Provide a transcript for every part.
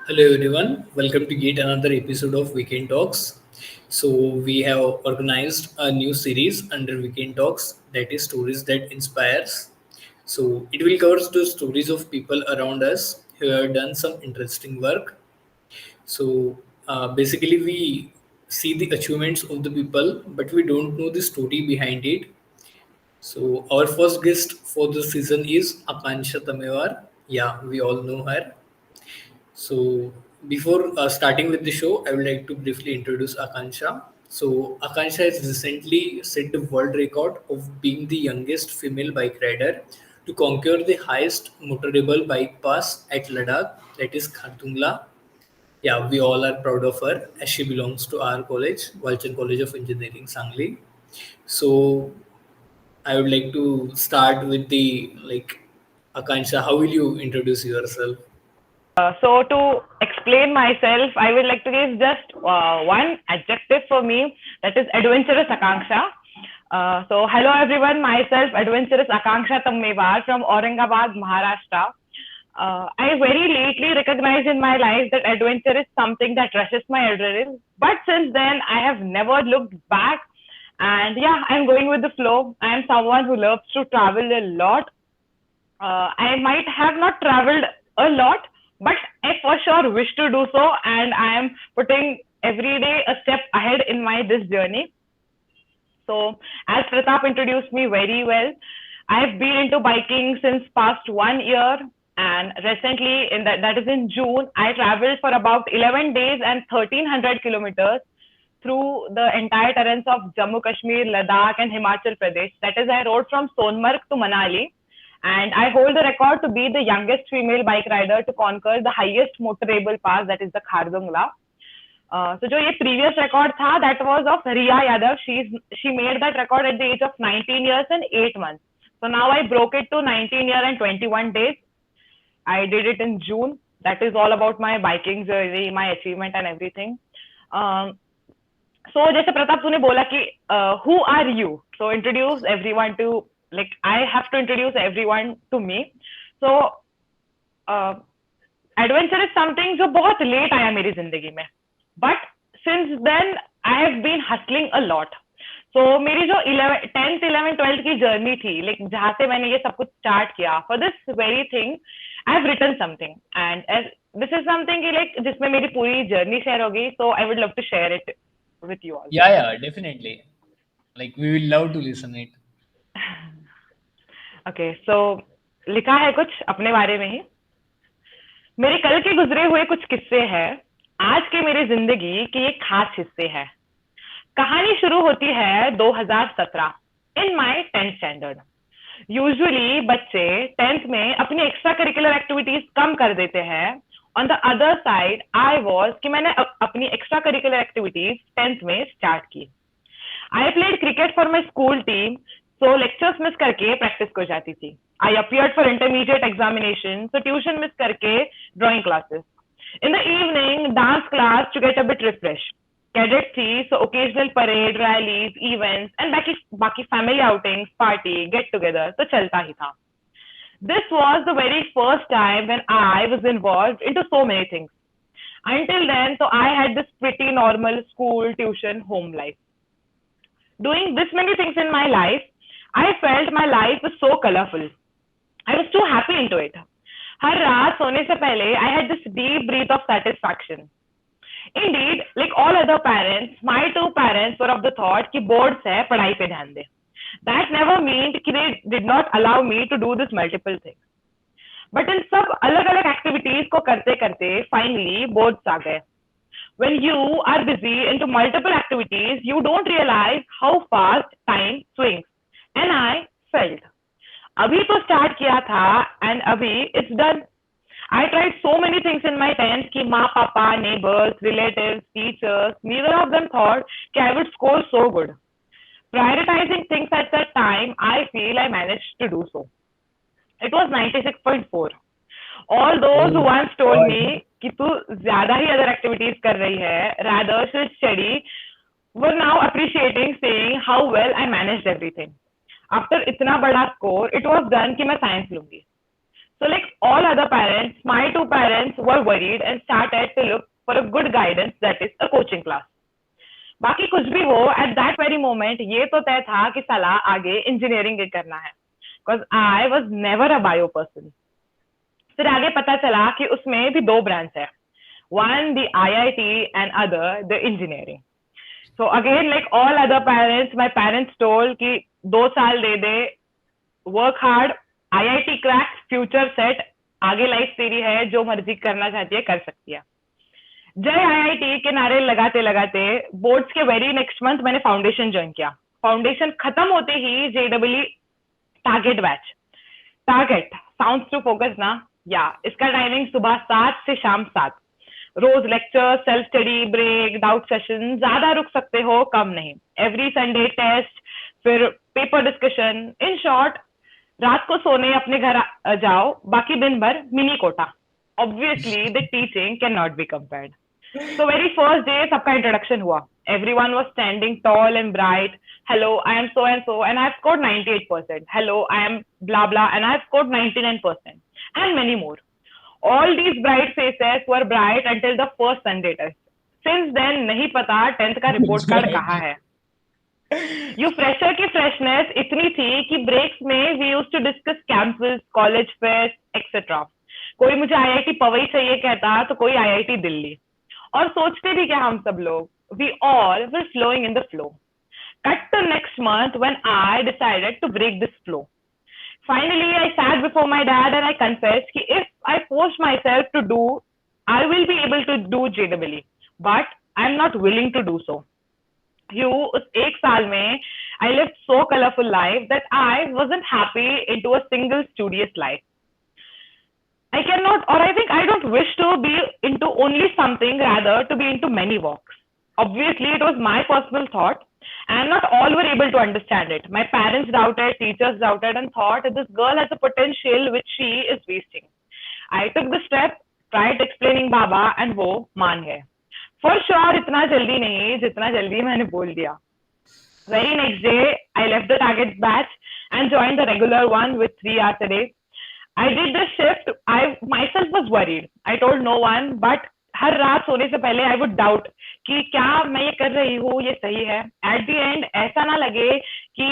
Hello everyone, welcome to yet another episode of Weekend Talks. So we have organized a new series under Weekend Talks, that is stories that inspires. So it will cover the stories of people around us who have done some interesting work. So basically we see the achievements of the people, but we don't know the story behind it. So our first guest for the season is Akanksha Tammewar. Yeah, we all know her. So, before starting with the show, I would like to briefly introduce Akanksha. So, Akanksha has recently set the world record of being the youngest female bike rider to conquer the highest motorable bike pass at Ladakh, that is Khardung. Yeah, we all are proud of her as she belongs to our college, Walchand College of Engineering, Sangli. So, I would like to start with the Akanksha. How will you introduce yourself? So to explain myself, I would like to give just one adjective for me, that is adventurous Akanksha. So hello everyone, myself adventurous Akanksha Tammewar from Aurangabad, Maharashtra. I very lately recognized in my life that adventure is something that rushes my adrenaline. But since then, I have never looked back. And yeah, I'm going with the flow. I am someone who loves to travel a lot. I might have not traveled a lot, but I for sure wish to do so, and I am putting every day a step ahead in my this journey. So, as Pratap introduced me very well, I've been into biking since past 1 year, and recently, that is in June, I traveled for about 11 days and 1300 kilometers through the entire terrains of Jammu Kashmir, Ladakh, and Himachal Pradesh. That is, I rode from Sonmarg to Manali, and I hold the record to be the youngest female bike rider to conquer the highest motorable pass, that is the Khardung. So जो ये previous record था, that was of Riya Yadav. She made that record at the age of 19 years and 8 months. So now I broke it to 19 years and 21 days. I did it in June. That is all about my biking journey, my achievement and everything. Um, so जैसे प्रताप तूने बोला कि who are you? So introduce everyone to, like, I have to introduce everyone to me. So uh, adventure is something जो बहुत late आया मेरी जिंदगी में, but since then I have been hustling a lot. So मेरी जो 10th 11th 12th की journey थी, लाइक जहां से मैंने ये सब कुछ स्टार्ट किया, for this very thing I have written something, and this is something like जिसमें मेरी पूरी जर्नी शेयर होगी. So I would love to share it with you all. Yeah, definitely. Like we will love to listen it. Okay, so लिखा है कुछ अपने बारे में ही. मेरे कल के गुजरे हुए कुछ किस्से हैं, आज के मेरी जिंदगी के एक खास हिस्से हैं. कहानी शुरू होती है 2017 in my 10th standard. Usually बच्चे 10th में अपनी एक्स्ट्रा करिकुलर एक्टिविटीज कम कर देते हैं. On the other side I was कि मैंने अपनी एक्स्ट्रा करिकुलर एक्टिविटीज 10th में स्टार्ट की. I played cricket for my school team, so lectures miss करके प्रैक्टिस को जाती थी. I appeared for intermediate examination, so tuition miss करके drawing classes. In the evening, dance class to get a bit refreshed. Cadet थी, so occasional parade, rallies, events, and बाकी family outings, party, get together, तो चलता ही था. This was the very first time when I was involved into so many things. Until then, so I had this pretty normal school, tuition, home life. Doing this many things in my life, I felt my life was so colorful. I was too happy into it. हर रात सोने से पहले I had this deep breath of satisfaction. Indeed, like all other parents, my two parents were of the thought कि boards है, पढ़ाई पे ध्यान दे. That never meant कि they did not allow me to do this multiple things. But इन सब अलग-अलग activities को करते-करते finally boards आ गए. When you are busy into multiple activities, you don't realize how fast time swings. And I felt अभी तो start किया था and अभी it's done. I tried so many things in my 10th कि माँ पापा, neighbours, relatives, teachers, neither of them thought कि I would score so good. Prioritising things at that time, I feel I managed to do so. It was 96.4. All those who once told me कि तू ज्यादा ही other activities कर रही है rather should study, were now appreciating, saying how well I managed everything. After इतना बड़ा score, it was done कि मैं साइंस लूंगी. So like all other parents, my two parents were worried and started to look for a good guidance, that is a coaching class. बाकी कुछ भी हो, at that very moment ये तो तय था कि साला आगे इंजीनियरिंग करना है, because I was never a bio person. फिर आगे पता चला कि उसमें भी दो ब्रांच है, one the IIT and other the engineering. So again, like all other parents, my parents told कि 2 साल दे दे, work hard, IIT crack, future set, आगे लाइफ तेरी है, जो मर्जी करना चाहती है कर सकती है. जय आईआईटी के नारे लगाते लगाते बोर्ड्स के वेरी नेक्स्ट मंथ मैंने फाउंडेशन ज्वाइन किया. फाउंडेशन खत्म होते ही JW target batch. Target sounds to focus ना, या इसका टाइमिंग सुबह 7 से शाम 7, रोज lecture, self study, break, doubt session, ज्यादा रुक सकते हो कम नहीं, एवरी संडे टेस्ट, फिर पेपर डिस्कशन. इन शॉर्ट, रात को सोने अपने घर जाओ, बाकी दिन भर mini Kota. Obviously the teaching cannot be compared. So very first day सबका introduction हुआ. Everyone was standing tall and bright. Hello, I am so and so and I have scored 98%. Hello, I am blah blah and I have scored 99%. And many more. All these bright faces were bright until the first Sunday test. Since then नहीं पता 10th का report card कहाँ है. You fresher की freshness इतनी थी कि breaks में we used to discuss campuses, college fairs, etc. कोई मुझे आईआईटी पवई चाहिए कहता तो कोई आईआईटी दिल्ली. और सोचते भी क्या हम सब लोग, we all were flowing in the flow. Cut to next month when I decided to break this flow. Finally, I sat before my dad and I confessed कि if I force myself to do, I will be able to do JEE, but I'm not willing to do so. उस एक साल में I lived so colorful life that I wasn't happy into a single studious life. I cannot, or I think I don't wish to be into only something, rather to be into many walks. Obviously, it was my personal thought, and not all were able to understand it. My parents doubted, teachers doubted, and thought that this girl has a potential which she is wasting. I took the step, tried explaining Baba, and वो मान गए. For sure, इतना जल्दी नहीं जितना जल्दी मैंने बोल दिया. Very next day, I left the target batch and joined the regular one with 3 hours a day. I did the shift. I myself was worried. I told no one, but हर रात सोने से पहले I would doubt कि क्या मैं ये कर रही हूँ, ये सही है. At the end, ऐसा ना लगे कि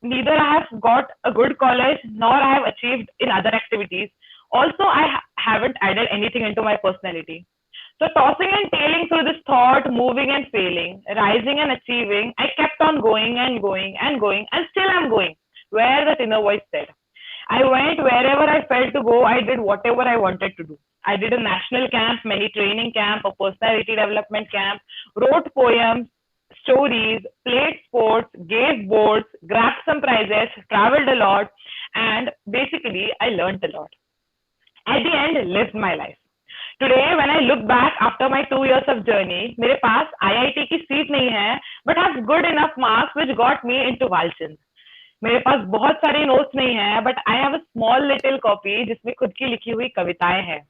neither I have got a good college nor I have achieved in other activities. Also, I haven't added anything into my personality. So tossing and tailing through this thought, moving and failing, rising and achieving, I kept on going and going and going, and still I'm going where that inner voice said. I went wherever I felt to go. I did whatever I wanted to do. I did a national camp, many training camp, a personality development camp, wrote poems, stories, played sports, gave boards, grabbed some prizes, traveled a lot, and basically I learned a lot. At the end, lived my life. Today, when I look back after my 2 years of journey, मेरे पास IIT की seat नहीं है, but have good enough marks which got me into Walchand. मेरे पास बहुत सारे notes नहीं है, but I have a small little copy जिसमें खुद की लिखी हुई कविताएं हैं.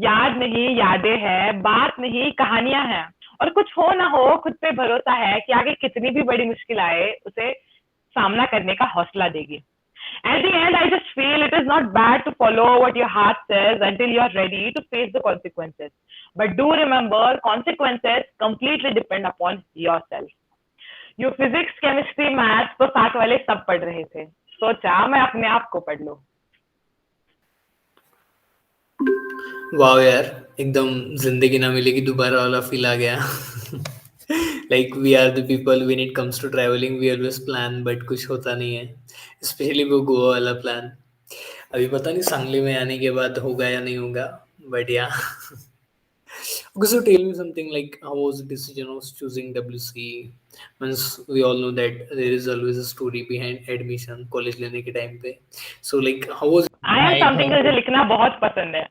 याद नहीं, यादें हैं, बात नहीं, कहानियां हैं. और कुछ हो ना हो, खुद पे भरोसा है कि आगे कितनी भी बड़ी मुश्किल आए, उसे सामना करने का हौसला देगी. At the end, I just feel it is not bad to follow what your heart says until you are ready to face the consequences. But do remember, consequences completely depend upon yourself. You physics, chemistry, maths तो साथ वाले सब पढ़ रहे थे. सोचा मैं अपने आप को पढ़ लूं. वाह यार, एकदम जिंदगी ना मिलेगी दोबारा वाला फील आ गया. Like we are the people when it comes to traveling, we always plan, but कुछ होता नहीं है. स्पेशली वो गोवा वाला प्लान. अभी पता नहीं सांगली में आने के बाद होगा या नहीं होगा, बट या. Okay, so tell me something like how was the decision of choosing WCE? Means we all know that there is always a story behind admission college लेने के time पे. So like how was? I am something मुझे लिखना बहुत पसंद है.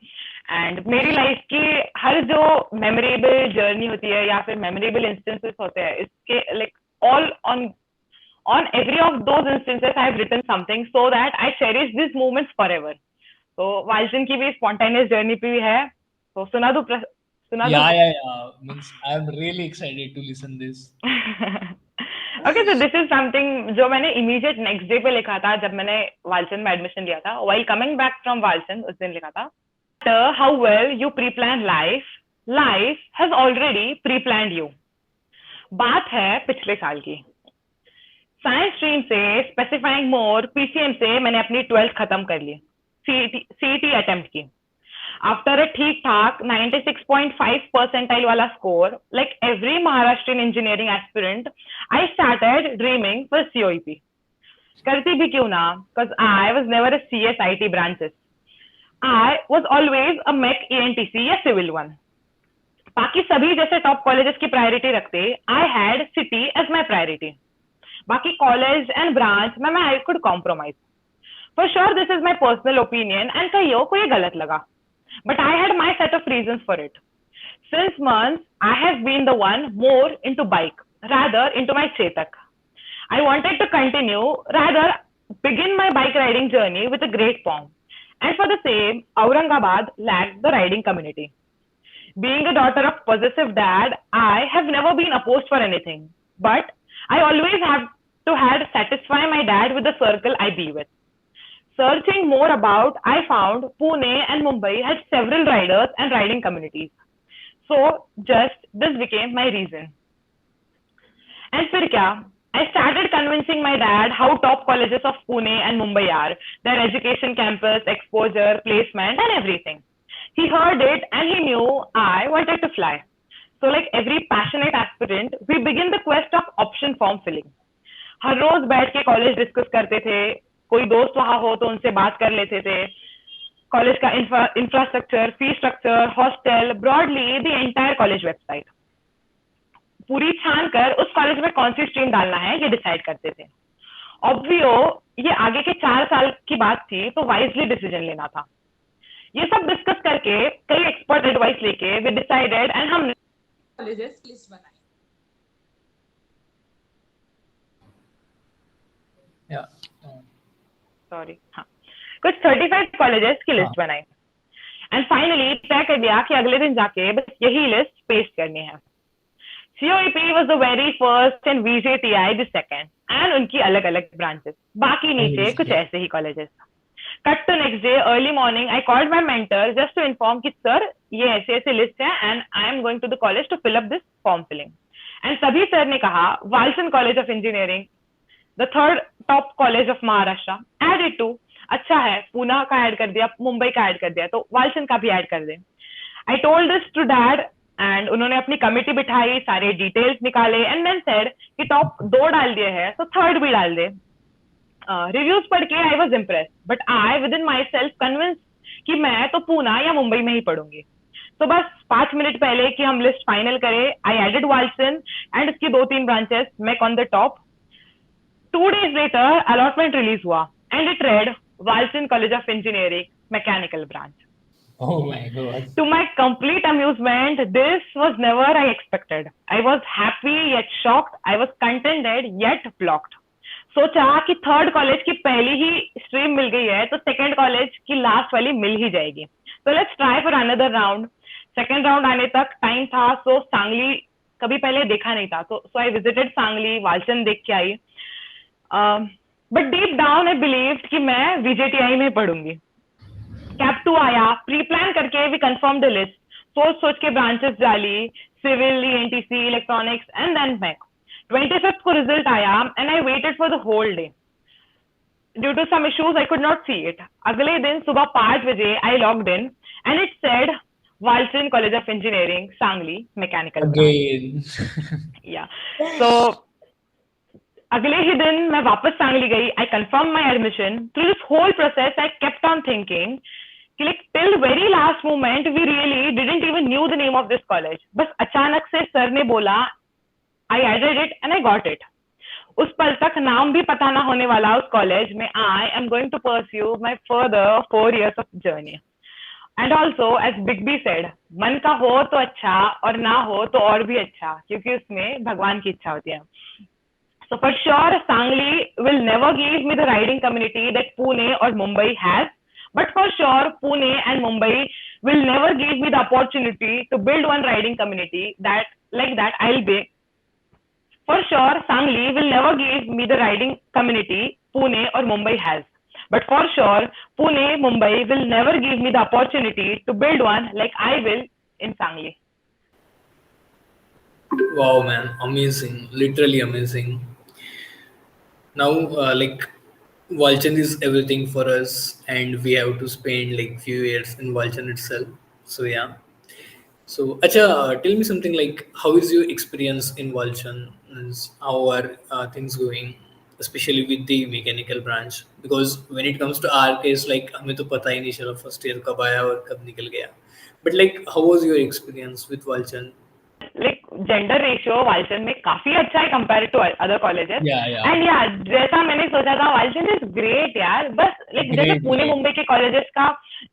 And मेरी life की हर जो मेमोरेबल जर्नी होती है या फिर मेमोरेबल इंस्टेंसेस होते हैं, इसके like all on every of those instances I have written something so that I cherish these moments forever. So Walchand की भी spontaneous journey पे भी है. तो सुना दो. Yeah. Means I'm really excited to listen this. Okay, so this is something जो मैंने immediate next day पे लिखा था जब मैंने वालचंद में एडमिशन लिया था. While coming back from Walchand उस दिन लिखा था. How well you pre-plan life, life has already pre-planned you. बात है पिछले साल की. साइंस स्ट्रीम से स्पेसिफाइंग मोर पीसीएम से मैंने अपनी 12th खत्म कर ली. सीईटी अटेम्प्ट की. आफ्टर अ ठीक ठाक 96.5 परसेंटाइल वाला score, like every Maharashtrian engineering aspirant, I started dreaming for COEP. करती भी क्यों ना, because I was never a CSIT branches. I was always a MEC ENTC या civil one. बाकी सभी जैसे टॉप कॉलेजेस की प्रायोरिटी रखते, I had city as my priority. बाकी कॉलेज एंड ब्रांच में मैं I could compromise. For sure this is my personal opinion and कईयों को ये गलत लगा. But I had my set of reasons for it. Since months, I have been the one more into bike, rather into my Chetak. I wanted to continue, rather begin my bike riding journey with a great form. And for the same, Aurangabad lacked the riding community. Being a daughter of possessive dad, I have never been opposed for anything. But I always have to satisfy my dad with the circle I be with. Searching more about, I found Pune and Mumbai had several riders and riding communities. So just this became my reason. And फिर क्या? I started convincing my dad how top colleges of Pune and Mumbai are, their education campus, exposure, placement and everything. He heard it and he knew I wanted to fly. So like every passionate aspirant, we begin the quest of option form filling. हर रोज बैठ के college discuss करते थे, कोई दोस्त वहां हो तो उनसे बात कर लेते थे. कॉलेज का infrastructure, fee structure, hostel, broadly the entire college website पूरी छान कर उस कॉलेज में कौन सी स्ट्रीम डालना है ये डिसाइड करते थे. ऑब्वियो ये आगे के 4 साल की बात थी तो वाइजली डिसीजन लेना था. ये सब डिस्कस करके कई एक्सपर्ट एडवाइस लेके वी डिसाइडेड एंड हम कॉलेजेस लिस्ट बनाई. सॉरी, हाँ, कुछ 35 कॉलेजेस की लिस्ट बनाई एंड फाइनली तय कर दिया कि अगले दिन जाके बस यही लिस्ट पेस्ट करनी है. COEP was the very first and VJTI the second, and उनकी अलग अलग ब्रांचेस, बाकी नीचे कुछ ऐसे ही colleges. Cut to next day early morning I called my mentor just to inform कि सर ये ऐसे ऐसे लिस्ट है and I am going to the college to fill up this form filling. And तभी सर ने कहा Walchand College of Engineering, the third top college of Maharashtra, added too. अच्छा है, पूना का ऐड कर दिया, मुंबई का ऐड कर दिया, तो वालचंद का भी ऐड कर दे. I told this to dad and उन्होंने अपनी कमिटी बिठाई, सारे डिटेल्स निकाले एंड देन सेड कि टॉप 2 डाल दिए हैं तो थर्ड भी डाल दे. रिव्यूज पढ़ के I was impressed but I with in my self convince कि मैं तो पूना या मुंबई में ही पढ़ूंगी. तो बस 5 मिनट पहले कि हम लिस्ट फाइनल करें, आई एडेड वालचंद एंड इसकी 2-3 branches make on the top. 2 days later allotment release हुआ and it read Walchand College of Engineering, Mechanical Branch. Oh my God. To my complete amusement, this was never I expected. I was happy yet shocked. I was contented yet blocked. सोचा कि third college की पहली ही stream मिल गई है तो second college की last वाली मिल ही जाएगी. तो let's try for another round. Second round आने तक टाइम था, सो सांगली कभी पहले देखा नहीं था, तो आई विजिटेड सांगली, वालचंद देख के आई. But deep down I believed कि मैं VJTI में पढ़ूंगी. कैप 2 आया, प्री प्लान करके वी कंफर्म द लिस्ट. सोच के ब्रांचेस डाली, civil, ENTC, electronics and then mech. 25th को रिजल्ट आया and I waited for the whole day. Due to some issues I could not see it. अगले दिन सुबह 5 बजे I logged in and it said Walchand College of Engineering, Sangli, Mechanical Branch. Yeah. So अगले ही दिन मैं वापस सांगली गई. I confirm my admission. Through this whole process I kept on thinking कि like till very last moment we really didn't even knew the name of this college. बस अचानक से sir ने बोला, I added it and I got it. उस पल तक नाम भी पता ना होने वाला उस कॉलेज में I am going to pursue my further 4 years of journey. And also as big B said, मन का हो तो अच्छा और ना हो तो और भी अच्छा, क्योंकि उसमें भगवान की इच्छा होती है. So for sure, Sangli will never give me the riding community that Pune or Mumbai has. But for sure, Pune and Mumbai will never give me the opportunity to build one riding community that like that I'll be For sure, Sangli will never give me the riding community Pune or Mumbai has. But for sure, Pune, Mumbai will never give me the opportunity to build one like I will in Sangli. Wow, man, amazing, literally amazing. Now, like, Walchand is everything for us, and we have to spend like few years in Walchand itself. So yeah. So, Acha, tell me something like how is your experience in Walchand? Means how are things going, especially with the mechanical branch? Because when it comes to our case, like हमें तो पता ही नहीं चला first year कब आया और कब निकल गया. But like, how was your experience with Walchand? Like gender ratio Walchand में काफी अच्छा है compare to other colleges. Yeah, yeah. And या जैसा मैंने सोचा था वालचंद इज ग्रेट यार. बस लाइक जैसे Great, पुणे great. मुंबई के कॉलेजेस का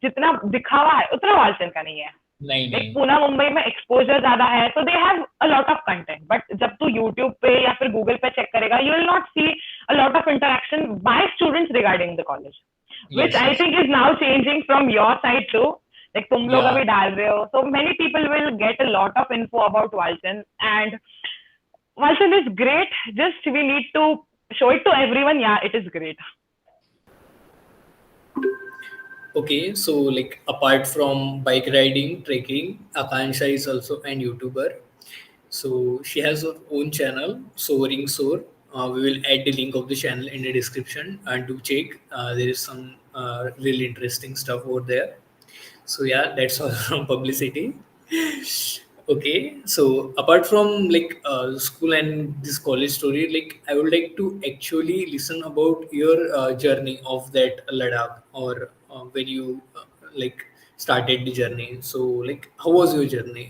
जितना दिखावा है उतना वालचंद का नहीं है. नहीं लाइक नहीं. पुणे मुंबई में एक्सपोजर ज्यादा है तो they have a lot of content. But जब तू यूट्यूब पे या फिर गूगल पे चेक करेगा you will not see a lot of interaction by students regarding the college, which Yes, I yes. think is now changing from your side too. Like तुम लोग Yeah. अभी डाल रहे हो, so many people will get a lot of info about Walchand, and Walchand is great. Just we need to show it to everyone. Yeah, it is great. Okay, so like apart from bike riding, trekking, Akanksha is also an YouTuber. So she has her own channel, Soaring Soar. We will add the link of the channel in the description and do check. There is some really interesting stuff over there. So yeah, that's all from publicity. Okay, so apart from like school and this college story, like I would like to actually listen about your journey of that Ladakh or when you like started the journey. So like, how was your journey?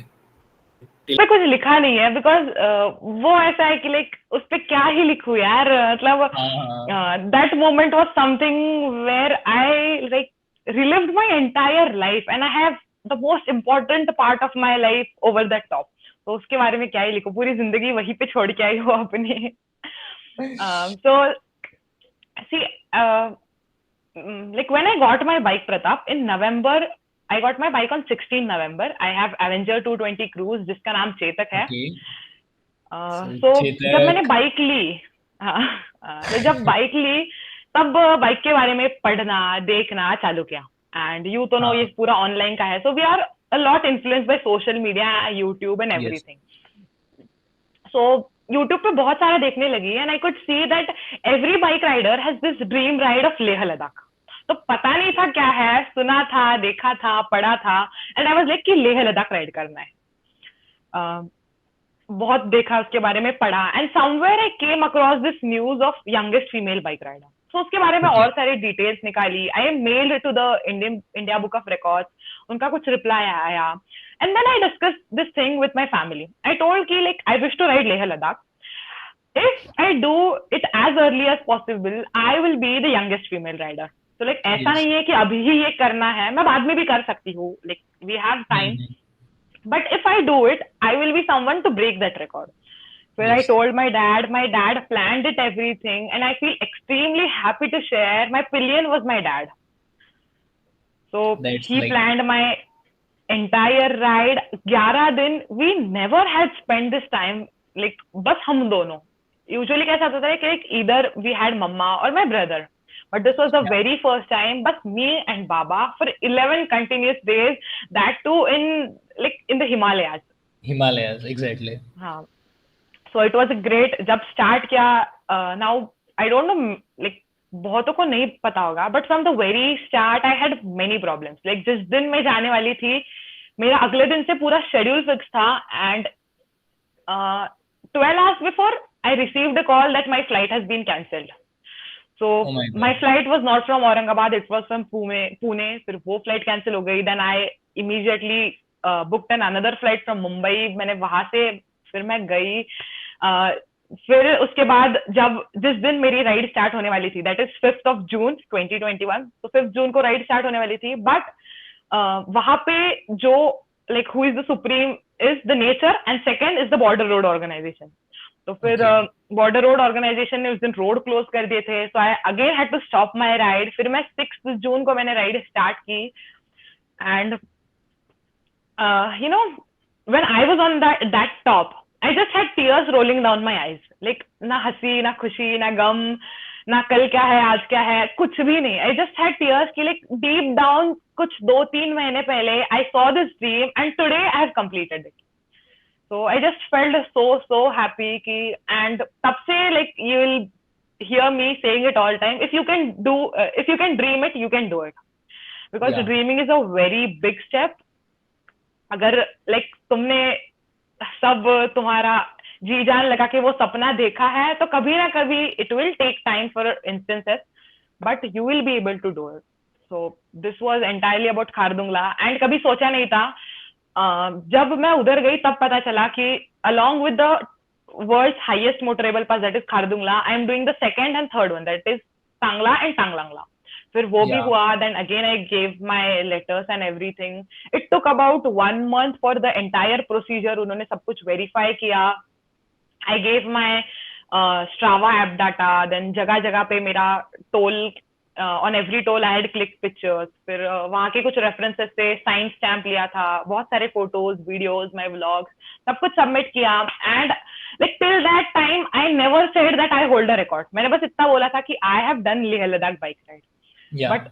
पे कुछ लिखा नहीं है because वो ऐसा है कि like उस पे क्या ही लिखूं यार. मतलब that moment was something where I like relived my entire life and I have the most important part of my life over that top. तो उसके बारे में क्या ही लिखूं, पूरी जिंदगी वहीं पे छोड़ के आई हो अपने. सो सी like when I got my bike, Pratap, in November, I got my bike on 16 November. I have Avenger 220 Cruise जिसका नाम चेतक है. Okay. So चेतक. जब मैंने बाइक ली, तो जब बाइक ली तब बाइक के बारे में पढ़ना देखना चालू किया. एंड यू तो नो ये पूरा ऑनलाइन का है. So we are a lot influenced by social media, YouTube and everything. So YouTube पे बहुत सारा देखने लगी and I could see that every bike rider has this dream ride of Leh Ladakh. तो पता नहीं था क्या है, सुना था, देखा था, पढ़ा था एंड आई वाज लाइक कि लेह लद्दाख राइड करना है. बहुत देखा उसके बारे में, पढ़ा and somewhere I came across this news of youngest female bike rider. तो उसके बारे में और सारी डिटेल्स निकाली. I am mailed to the India Book of Records. उनका कुछ रिप्लाई आया and then I discuss this thing with my family. I told कि like I wish to ride Leh Ladakh. If I do it as early as possible I will be the youngest female rider. तो like ऐसा नहीं है कि अभी ही ये करना है, मैं बाद में भी कर सकती हूँ. Like we have time. But if I do it, I will be someone to break that record. Where I told my dad planned it everything, and I feel extremely happy to share. My pillion was my dad. So he planned my entire ride. 11 दिन. We never had spent this time like बस हम दोनों. Usually कैसा होता है कि either we had mama or my brother. But this was the very first time, but me and Baba for 11 continuous days, that too in the Himalayas. Himalayas, exactly. हाँ. So it was a great. जब start किया, now I don't know, like बहुतों को नहीं पता होगा, but from the very start I had many problems. Like जिस दिन मैं जाने वाली थी, मेरा अगले दिन से पूरा schedule fix था and 12 hours before I received a call that my flight has been cancelled. So my flight was not from Aurangabad, it was from Pune. फिर वो flight cancel हो गई. Then I immediately booked another flight from Mumbai. मैंने वहां से फिर मैं गई. फिर उसके बाद जिस दिन मेरी राइड स्टार्ट होने वाली थी, that is 5th of June 2021. तो 5th जून को राइड स्टार्ट होने वाली थी. बट वहां पे जो like who is the supreme is the nature and second is the border road organization. तो फिर बॉर्डर रोड ऑर्गेनाइजेशन ने उस दिन रोड क्लोज कर दिए थे. So I again had to stop my ride. फिर मैं 6 जून को मैंने राइड स्टार्ट की and you know when I was on that top I just had tears rolling down my eyes. Like ना हंसी, ना खुशी, ना गम, ना कल क्या है, आज क्या है, कुछ भी नहीं. I just had tears कि like deep down कुछ 2-3 महीने पहले I saw this dream and today I have completed it. So I just felt so happy कि and तब से like you will hear me saying it all time. If you can dream it, you can do it. Because Yeah. dreaming is a very big step. अगर like तुमने सब तुम्हारा जी जान लगा के वो सपना देखा है तो कभी ना कभी it will take time for instances but you will be able to do it. So this was entirely about Khardungla and कभी सोचा नहीं था. जब मैं उधर गई तब पता चला कि along with the world's highest motorable pass, that is Khardungla, I am doing the second and third one, that is Changla and Tanglangla. फिर वो भी Yeah. हुआ. Then again I gave my letters and everything. It took about 1 month for the entire procedure. उन्होंने सब कुछ verify किया. I gave my Strava app data. Then जगह जगह पे मेरा toll on every toll I had clicked pictures. फिर वहाँ के कुछ references से sign stamp लिया था. बहुत सारे photos, videos, my vlogs, सब कुछ submit किया. And like till that time I never said that I hold a record. मैंने बस इतना बोला था कि I have done Leh Ladakh bike ride. Yeah. But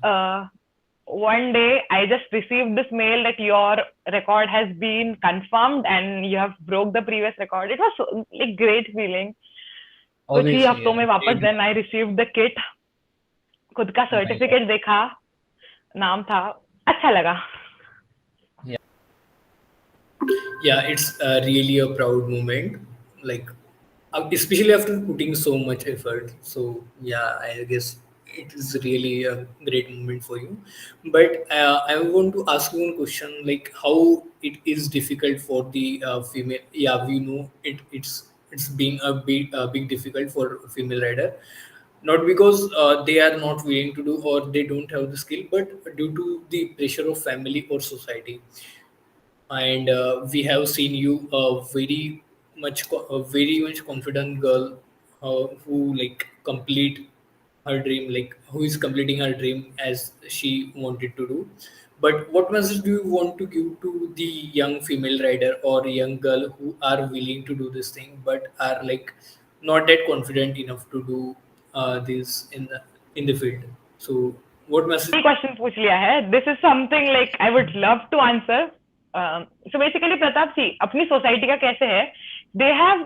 one day I just received this mail that your record has been confirmed and you have broke the previous record. It was so, like great feeling. कुछ ही Obviously. हफ्तों में वापस Great. then I received the kit. खुद का Oh my God. Certificate देखा, नाम था, अच्छा लगा. Yeah, it's really a proud moment, like especially after putting so much effort. So yeah, I guess it is really a great moment for you. But I want to ask you one question, like how it is difficult for the female. Yeah, we know it's been a big difficult for a female rider, not because they are not willing to do or they don't have the skill, but due to the pressure of family or society. And we have seen you a very much confident girl who like complete her dream, like who is completing her dream as she wanted to do. But what message do you want to give to the young female rider or young girl who are willing to do this thing but are like not that confident enough to do this in the field? So what message? कई question पूछ लिया है. This is something like I would love to answer. So basically Pratap सी अपनी society का कैसे है, they have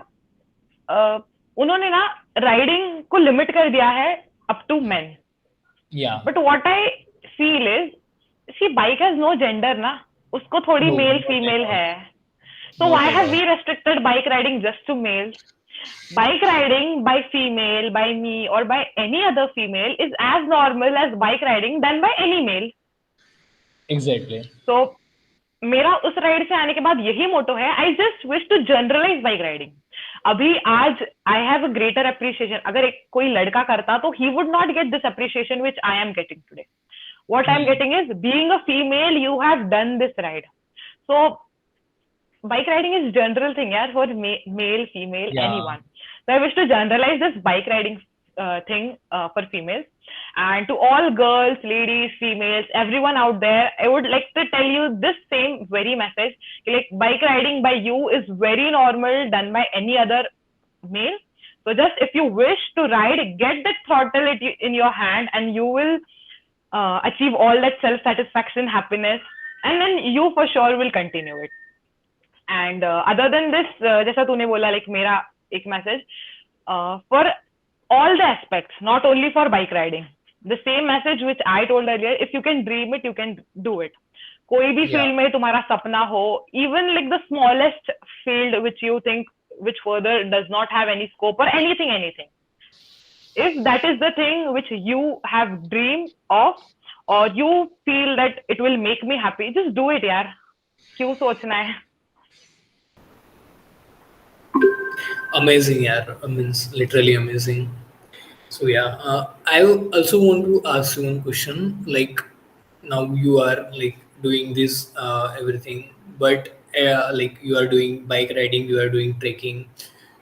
उन्होंने ना राइडिंग को लिमिट कर दिया है up to men. Yeah. But what I feel is see bike has no gender ना, उसको थोड़ी No, male not at female all. है. So Not why at have all. we restricted bike riding just to males? Bike riding by female, by me, or by any other female is as normal as bike riding done by any male. Exactly. So मेरा उस ride से आने के बाद यही motto है, I just wish to generalise bike riding. अभी आज I have a greater appreciation. अगर एक कोई लड़का करता तो he would not get this appreciation which I am getting today. What I am getting is being a female you have done this ride. So bike riding is general thing, yeah, for male, female, Yeah. anyone. So I wish to generalize this bike riding thing for females. And to all girls, ladies, females, everyone out there, I would like to tell you this same very message. Like bike riding by you is very normal, done by any other male. So just if you wish to ride, get that throttle in your hand and you will achieve all that self-satisfaction, happiness, and then you for sure will continue it. And other than this, जैसा तूने बोला like मेरा एक message for all the aspects, not only for bike riding, the same message which I told earlier, if you can dream it, you can do it. कोई भी Yeah. field में तुम्हारा सपना हो, even like the smallest field which you think which further does not have any scope or anything, if that is the thing which you have dreamed of or you feel that it will make me happy, just do it यार. क्यों सोचना है? Amazing, yeah. Means literally amazing. So yeah, I also want to ask you one question. Like now you are like doing this everything, but like you are doing bike riding, you are doing trekking,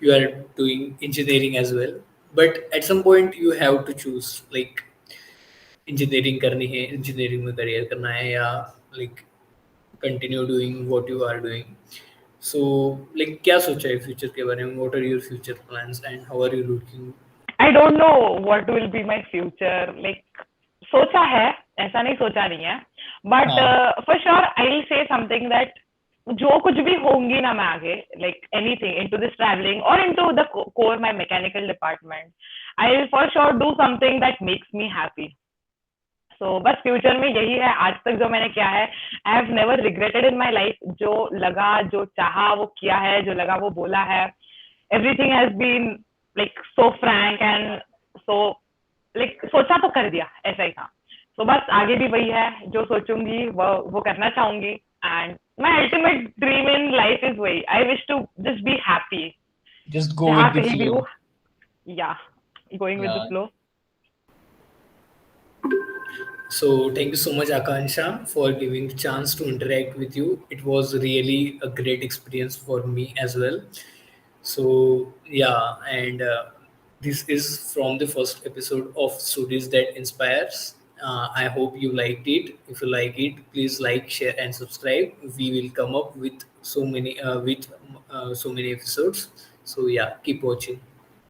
you are doing engineering as well. But at some point you have to choose like engineering करनी है, engineering में career करना है या like continue doing what you are doing. So like क्या सोचा है future के बारे में? What are your future plans and how are you looking? I don't know what will be my future, like सोचा है, ऐसा नहीं सोचा नहीं है, बट हाँ for sure I will say something that जो कुछ भी होंगी ना मैं आगे, like anything into this travelling और into the core my mechanical department, I will for sure do something that makes me happy. So बस फ्यूचर में यही है. आज तक जो मैंने किया है, I have never regretted in my life. जो लगा, जो चाहा वो किया है, जो लगा वो बोला है. Everything has been like so frank and so like सोचा तो कर दिया, ऐसा ही था. तो बस आगे भी वही है, जो सोचूंगी वो करना चाहूंगी. And my ultimate dream in life is वही, I wish to just be happy. just go जहाँ with the कहीं भी flow. हूँ, या going with the Yeah, flow. So thank you so much, Akanksha, for giving the chance to interact with you. It was really a great experience for me as well. So yeah, and this is from the first episode of Stories That Inspires. I hope you liked it. If you like it, please like, share, and subscribe. We will come up with so many episodes. So yeah, keep watching.